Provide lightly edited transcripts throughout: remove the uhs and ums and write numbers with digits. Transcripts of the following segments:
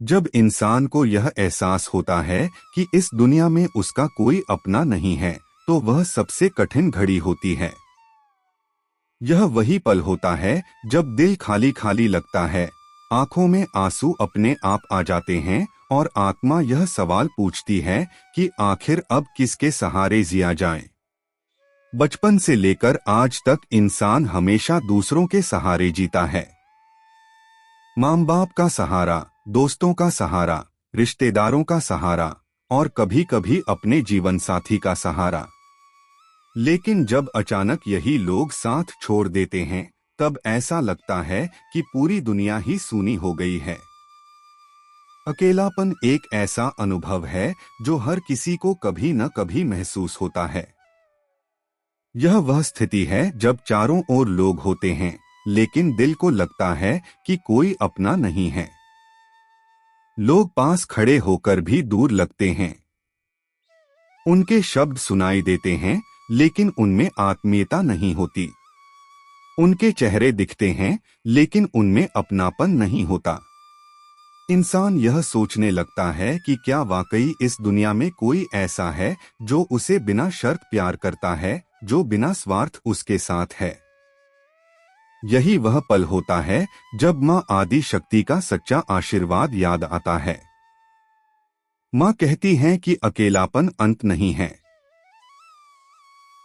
जब इंसान को यह एहसास होता है कि इस दुनिया में उसका कोई अपना नहीं है, तो वह सबसे कठिन घड़ी होती है। यह वही पल होता है जब दिल खाली खाली लगता है, आंखों में आंसू अपने आप आ जाते हैं और आत्मा यह सवाल पूछती है कि आखिर अब किसके सहारे जिया जाए। बचपन से लेकर आज तक इंसान हमेशा दूसरों के सहारे जीता है। माँ बाप का सहारा, दोस्तों का सहारा, रिश्तेदारों का सहारा और कभी कभी अपने जीवन साथी का सहारा। लेकिन जब अचानक यही लोग साथ छोड़ देते हैं, तब ऐसा लगता है कि पूरी दुनिया ही सूनी हो गई है। अकेलापन एक ऐसा अनुभव है जो हर किसी को कभी न कभी महसूस होता है। यह वह स्थिति है जब चारों ओर लोग होते हैं, लेकिन दिल को लगता है कि कोई अपना नहीं है। लोग पास खड़े होकर भी दूर लगते हैं। उनके शब्द सुनाई देते हैं, लेकिन उनमें आत्मीयता नहीं होती। उनके चेहरे दिखते हैं, लेकिन उनमें अपनापन नहीं होता। इंसान यह सोचने लगता है कि क्या वाकई इस दुनिया में कोई ऐसा है जो उसे बिना शर्त प्यार करता है, जो बिना स्वार्थ उसके साथ है। यही वह पल होता है जब माँ आदि शक्ति का सच्चा आशीर्वाद याद आता है। माँ कहती हैं कि अकेलापन अंत नहीं है,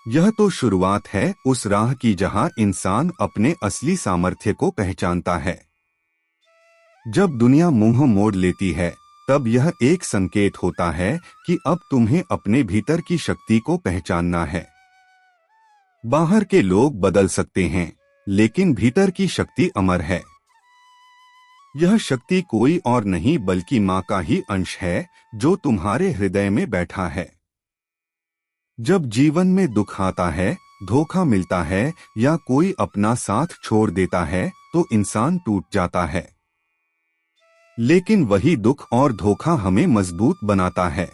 यह तो शुरुआत है उस राह की जहां इंसान अपने असली सामर्थ्य को पहचानता है। जब दुनिया मुंह मोड़ लेती है, तब यह एक संकेत होता है कि अब तुम्हें अपने भीतर की शक्ति को पहचानना है। बाहर के लोग बदल सकते हैं, लेकिन भीतर की शक्ति अमर है। यह शक्ति कोई और नहीं बल्कि माँ का ही अंश है, जो तुम्हारे हृदय में बैठा है। जब जीवन में दुख आता है, धोखा मिलता है या कोई अपना साथ छोड़ देता है, तो इंसान टूट जाता है। लेकिन वही दुख और धोखा हमें मजबूत बनाता है।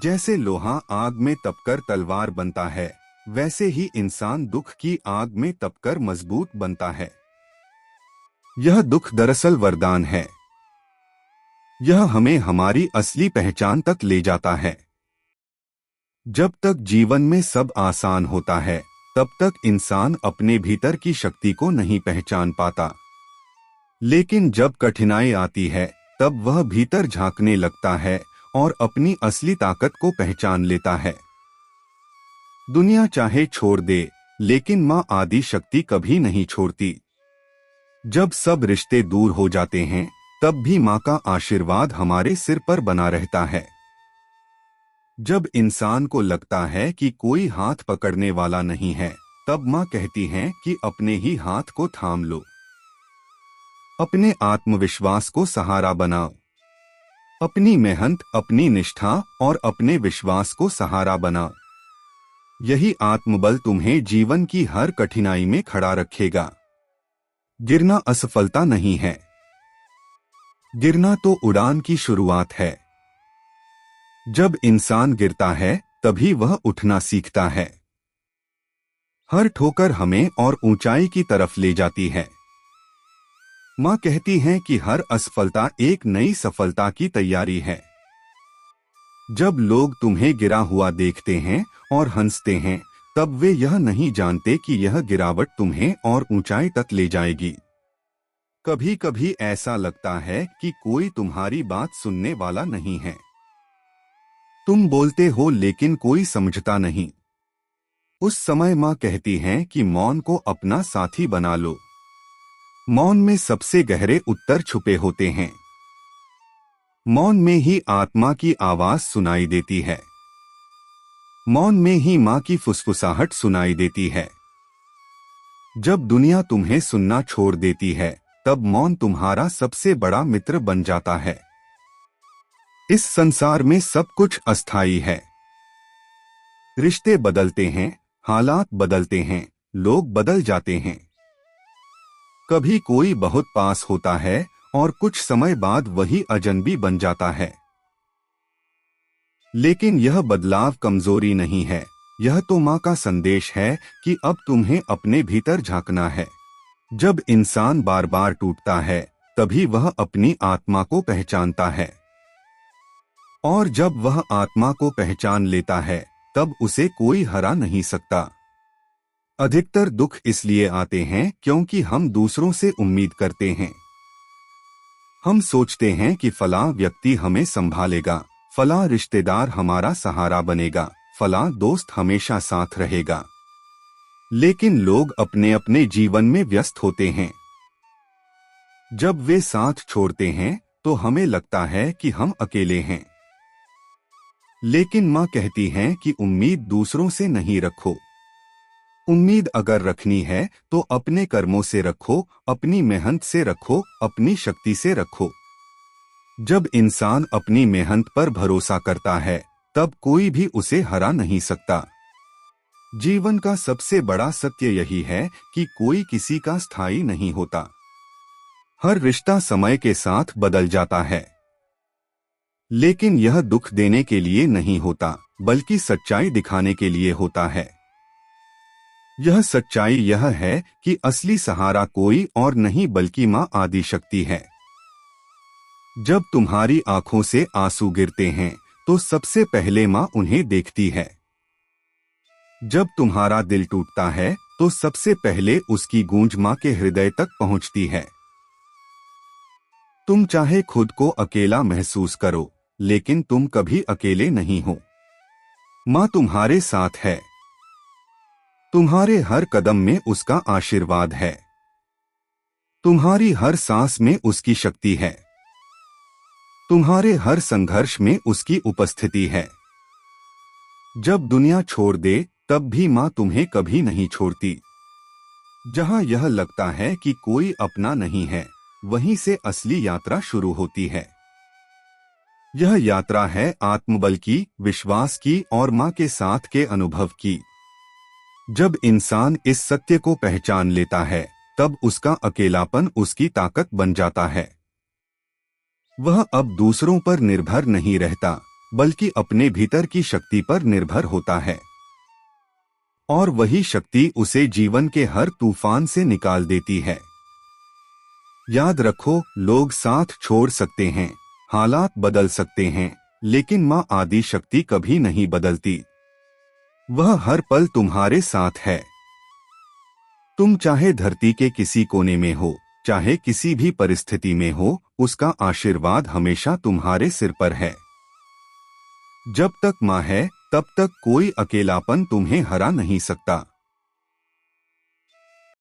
जैसे लोहा आग में तपकर तलवार बनता है, वैसे ही इंसान दुख की आग में तपकर मजबूत बनता है। यह दुख दरअसल वरदान है। यह हमें हमारी असली पहचान तक ले जाता है। जब तक जीवन में सब आसान होता है, तब तक इंसान अपने भीतर की शक्ति को नहीं पहचान पाता। लेकिन जब कठिनाई आती है, तब वह भीतर झांकने लगता है और अपनी असली ताकत को पहचान लेता है। दुनिया चाहे छोड़ दे, लेकिन माँ आदि शक्ति कभी नहीं छोड़ती। जब सब रिश्ते दूर हो जाते हैं, तब भी माँ का आशीर्वाद हमारे सिर पर बना रहता है। जब इंसान को लगता है कि कोई हाथ पकड़ने वाला नहीं है, तब माँ कहती हैं कि अपने ही हाथ को थाम लो। अपने आत्मविश्वास को सहारा बनाओ। अपनी मेहनत, अपनी निष्ठा और अपने विश्वास को सहारा बनाओ। यही आत्मबल तुम्हें जीवन की हर कठिनाई में खड़ा रखेगा। गिरना असफलता नहीं है। गिरना तो उड़ान की शुरुआत है। जब इंसान गिरता है, तभी वह उठना सीखता है। हर ठोकर हमें और ऊंचाई की तरफ ले जाती है। माँ कहती हैं कि हर असफलता एक नई सफलता की तैयारी है। जब लोग तुम्हें गिरा हुआ देखते हैं और हंसते हैं, तब वे यह नहीं जानते कि यह गिरावट तुम्हें और ऊंचाई तक ले जाएगी। कभी कभी ऐसा लगता है कि कोई तुम्हारी बात सुनने वाला नहीं है। तुम बोलते हो लेकिन कोई समझता नहीं। उस समय माँ कहती हैं कि मौन को अपना साथी बना लो। मौन में सबसे गहरे उत्तर छुपे होते हैं। मौन में ही आत्मा की आवाज सुनाई देती है। मौन में ही माँ की फुसफुसाहट सुनाई देती है। जब दुनिया तुम्हें सुनना छोड़ देती है, तब मौन तुम्हारा सबसे बड़ा मित्र बन जाता है। इस संसार में सब कुछ अस्थायी है। रिश्ते बदलते हैं, हालात बदलते हैं, लोग बदल जाते हैं। कभी कोई बहुत पास होता है और कुछ समय बाद वही अजनबी बन जाता है। लेकिन यह बदलाव कमजोरी नहीं है, यह तो माँ का संदेश है कि अब तुम्हें अपने भीतर झांकना है। जब इंसान बार बार टूटता है, तभी वह अपनी आत्मा को पहचानता है। और जब वह आत्मा को पहचान लेता है तब उसे कोई हरा नहीं सकता। अधिकतर दुख इसलिए आते हैं क्योंकि हम दूसरों से उम्मीद करते हैं। हम सोचते हैं कि फलां व्यक्ति हमें संभालेगा, फलां रिश्तेदार हमारा सहारा बनेगा, फलां दोस्त हमेशा साथ रहेगा। लेकिन लोग अपने अपने जीवन में व्यस्त होते हैं। जब वे साथ छोड़ते हैं तो हमें लगता है कि हम अकेले हैं। लेकिन माँ कहती हैं कि उम्मीद दूसरों से नहीं रखो। उम्मीद अगर रखनी है तो अपने कर्मों से रखो, अपनी मेहनत से रखो, अपनी शक्ति से रखो। जब इंसान अपनी मेहनत पर भरोसा करता है तब कोई भी उसे हरा नहीं सकता। जीवन का सबसे बड़ा सत्य यही है कि कोई किसी का स्थायी नहीं होता। हर रिश्ता समय के साथ बदल जाता है, लेकिन यह दुख देने के लिए नहीं होता बल्कि सच्चाई दिखाने के लिए होता है। यह सच्चाई यह है कि असली सहारा कोई और नहीं बल्कि माँ आदि शक्ति है। जब तुम्हारी आंखों से आंसू गिरते हैं तो सबसे पहले माँ उन्हें देखती है। जब तुम्हारा दिल टूटता है तो सबसे पहले उसकी गूंज माँ के हृदय तक पहुंचती है। तुम चाहे खुद को अकेला महसूस करो, लेकिन तुम कभी अकेले नहीं हो। माँ तुम्हारे साथ है। तुम्हारे हर कदम में उसका आशीर्वाद है। तुम्हारी हर सांस में उसकी शक्ति है। तुम्हारे हर संघर्ष में उसकी उपस्थिति है। जब दुनिया छोड़ दे तब भी माँ तुम्हें कभी नहीं छोड़ती। जहाँ यह लगता है कि कोई अपना नहीं है, वहीं से असली यात्रा शुरू होती है। यह यात्रा है आत्मबल की, विश्वास की और माँ के साथ के अनुभव की। जब इंसान इस सत्य को पहचान लेता है तब उसका अकेलापन उसकी ताकत बन जाता है। वह अब दूसरों पर निर्भर नहीं रहता बल्कि अपने भीतर की शक्ति पर निर्भर होता है। और वही शक्ति उसे जीवन के हर तूफान से निकाल देती है। याद रखो, लोग साथ छोड़ सकते हैं, हालात बदल सकते हैं, लेकिन माँ आदि शक्ति कभी नहीं बदलती। वह हर पल तुम्हारे साथ है। तुम चाहे धरती के किसी कोने में हो, चाहे किसी भी परिस्थिति में हो, उसका आशीर्वाद हमेशा तुम्हारे सिर पर है। जब तक माँ है तब तक कोई अकेलापन तुम्हें हरा नहीं सकता।